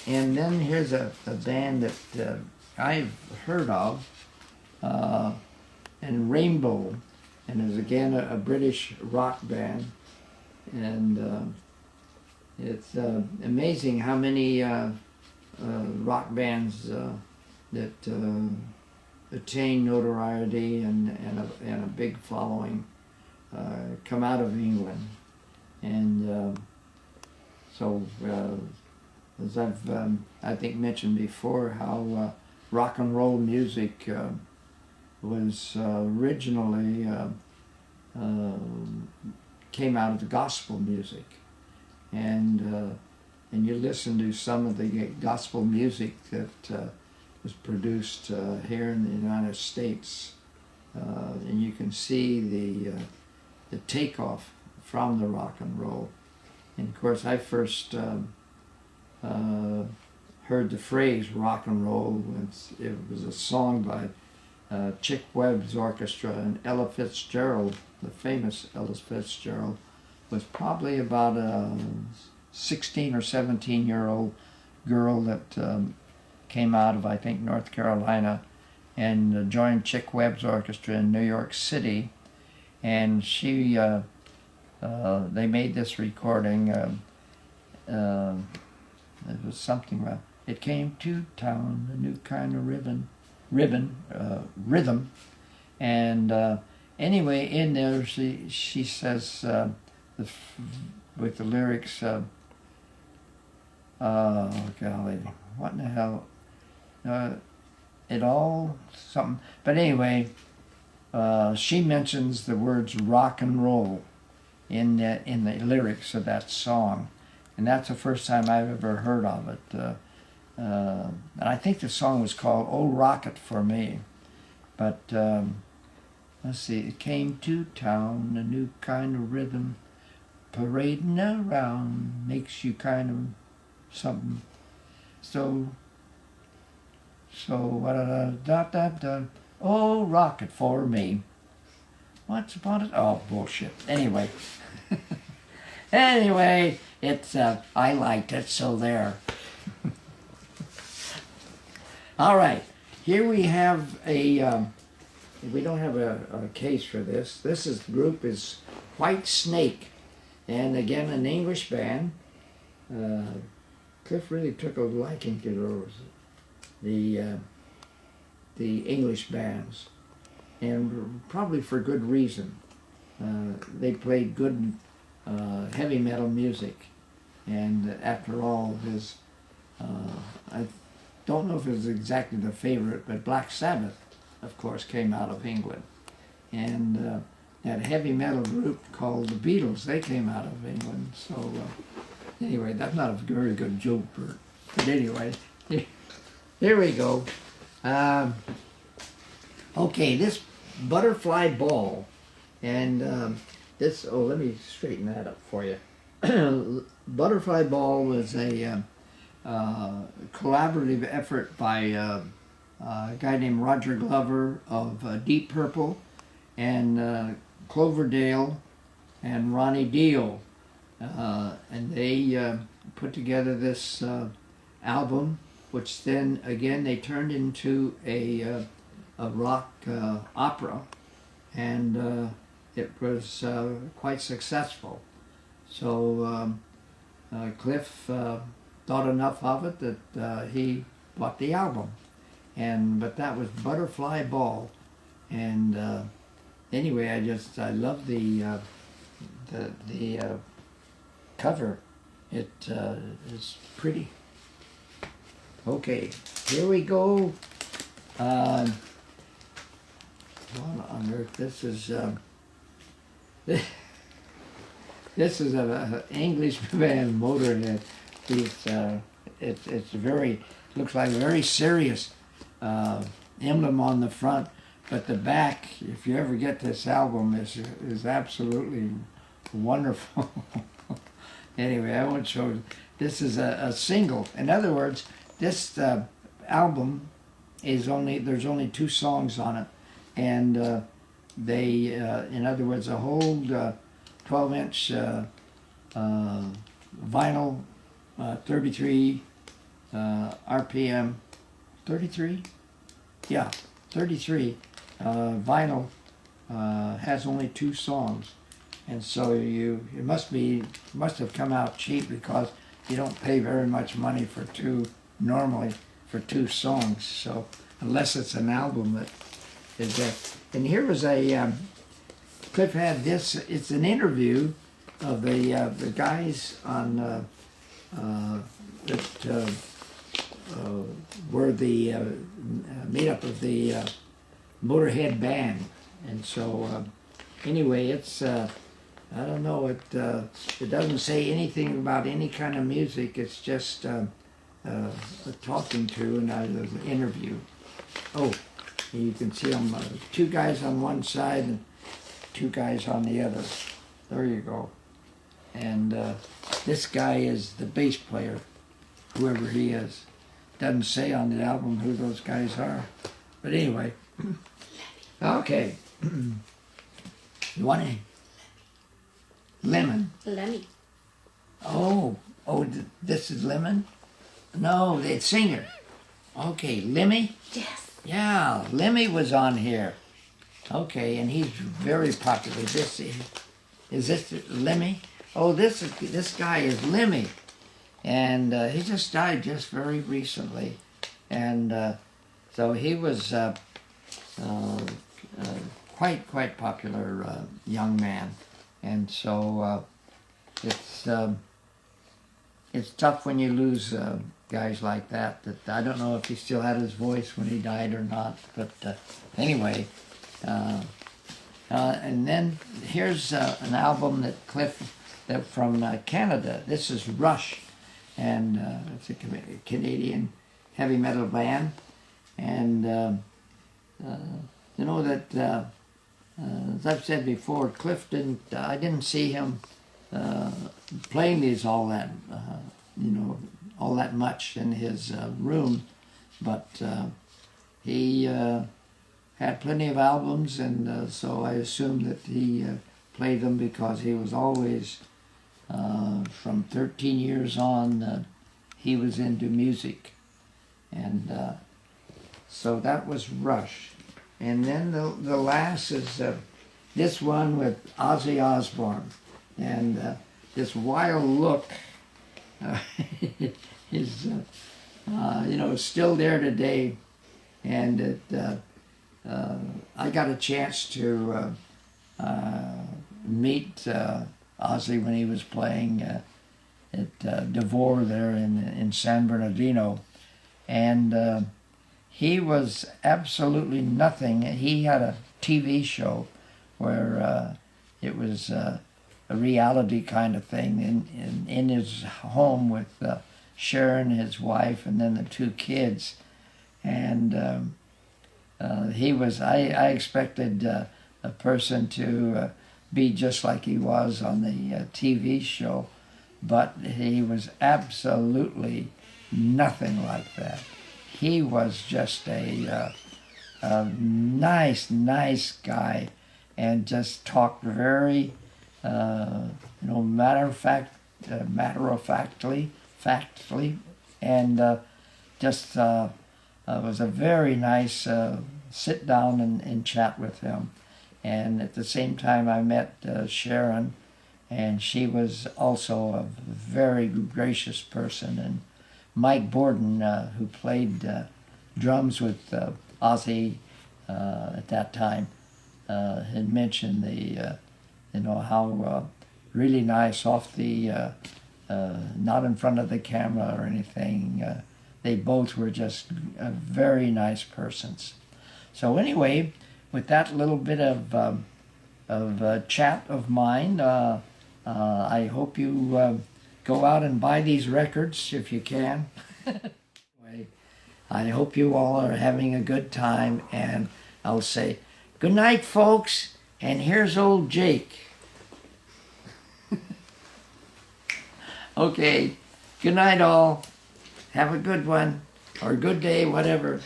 And then here's a band that I've heard of, and Rainbow, and is again a British rock band. And it's amazing how many rock bands that attain notoriety and a big following come out of England. And so as I've I think mentioned before, how rock and roll music was originally came out of the gospel music, and you listen to some of the gospel music that was produced here in the United States, and you can see the takeoff from the rock and roll. And of course, I first heard the phrase rock and roll. It was a song by Chick Webb's orchestra, and Ella Fitzgerald, the famous Ella Fitzgerald, was probably about a 16 or 17-year-old girl that came out of, I think, North Carolina, and joined Chick Webb's orchestra in New York City. And she, they made this recording. It was something about, it came to town, a new kind of rhythm. And anyway, in there she says, with the lyrics, oh golly, what in the hell? It all something. But anyway, she mentions the words rock and roll in the lyrics of that song, and that's the first time I've ever heard of it. And I think the song was called "Oh Rocket for Me," but let's see. It came to town, a new kind of rhythm, parading around, makes you kind of something. So oh, rocket for me. What's about it? Oh, bullshit. Anyway. Anyway, it's, I liked it, so there. All right. Here we have we don't have a case for this. The group is White Snake. And again, an English band. Cliff really took a liking to those, the English bands, and probably for good reason. They played good heavy metal music, and after all, I don't know if it was exactly the favorite, but Black Sabbath, of course, came out of England, and that heavy metal group called the Beatles, they came out of England. So anyway, that's not a very good joke, Bert. But anyway, here we go. Okay, this butterfly ball, and this, oh, let me straighten that up for you. Butterfly ball was a collaborative effort by a guy named Roger Glover of Deep Purple, and Cloverdale and Ronnie Dio. And they put together this album, which then again they turned into a rock opera, and it was quite successful. So Cliff thought enough of it that he bought the album, but that was Butterfly Ball. And anyway, I love the cover. It is pretty. Okay, here we go. What on earth? This is this is an English band, Motorhead. It's very, looks like a very serious emblem on the front, but the back, if you ever get this album, is absolutely wonderful. Anyway, I won't show you. This is a single. In other words, this album is there's only 2 songs on it, and they, in other words, a whole 12-inch vinyl 33 RPM 33? Yeah, 33. Vinyl has only 2 songs. And so it must have come out cheap, because you don't pay very much money for normally for 2 songs. So unless it's an album that is there. And here was Cliff had this. It's an interview of the guys on that were the meetup of the Motorhead band. And so anyway, it's I don't know, it doesn't say anything about any kind of music. It's just a talking to and an interview. Oh, you can see them, 2 guys on one side and 2 guys on the other. There you go. And this guy is the bass player, whoever he is. Doesn't say on the album who those guys are. But anyway, okay. You want any? Lemon. Lemmy. Oh, this is Lemon? No, it's Singer. Okay, Lemmy? Yes. Yeah, Lemmy was on here. Okay, and he's very popular. Is this Lemmy? Oh, this guy is Lemmy, and he just died just very recently, and so he was quite popular young man, and so it's tough when you lose guys like that. That I don't know if he still had his voice when he died or not, but anyway. And then here's an album that Cliff, from Canada. This is Rush, and it's a Canadian heavy metal band. And you know that, as I've said before, Cliff I didn't see him playing these all that, all that much in his room, but he had plenty of albums, and so I assume that he played them because he was always, from 13 years on, he was into music. And so that was Rush. And then the last is this one with Ozzy Osbourne. And this wild look is, still there today. And I got a chance to meet Ozzy when he was playing at DeVore there in San Bernardino, and he was absolutely nothing. He had a TV show where it was a reality kind of thing in his home with Sharon, his wife, and then the 2 kids, and he was. I expected a person to be just like he was on the TV show, but he was absolutely nothing like that. He was just a nice guy, and just talked very, matter of factly, and just was a very nice sit down and chat with him. And at the same time, I met Sharon, and she was also a very gracious person. And Mike Burton, who played drums with Ozzy at that time, had mentioned how really nice off the, not in front of the camera or anything. They both were just very nice persons. So anyway, with that little bit of chat of mine, I hope you go out and buy these records if you can. Anyway, I hope you all are having a good time, and I'll say good night, folks, and here's old Jake. Okay, good night all. Have a good one, or good day, whatever.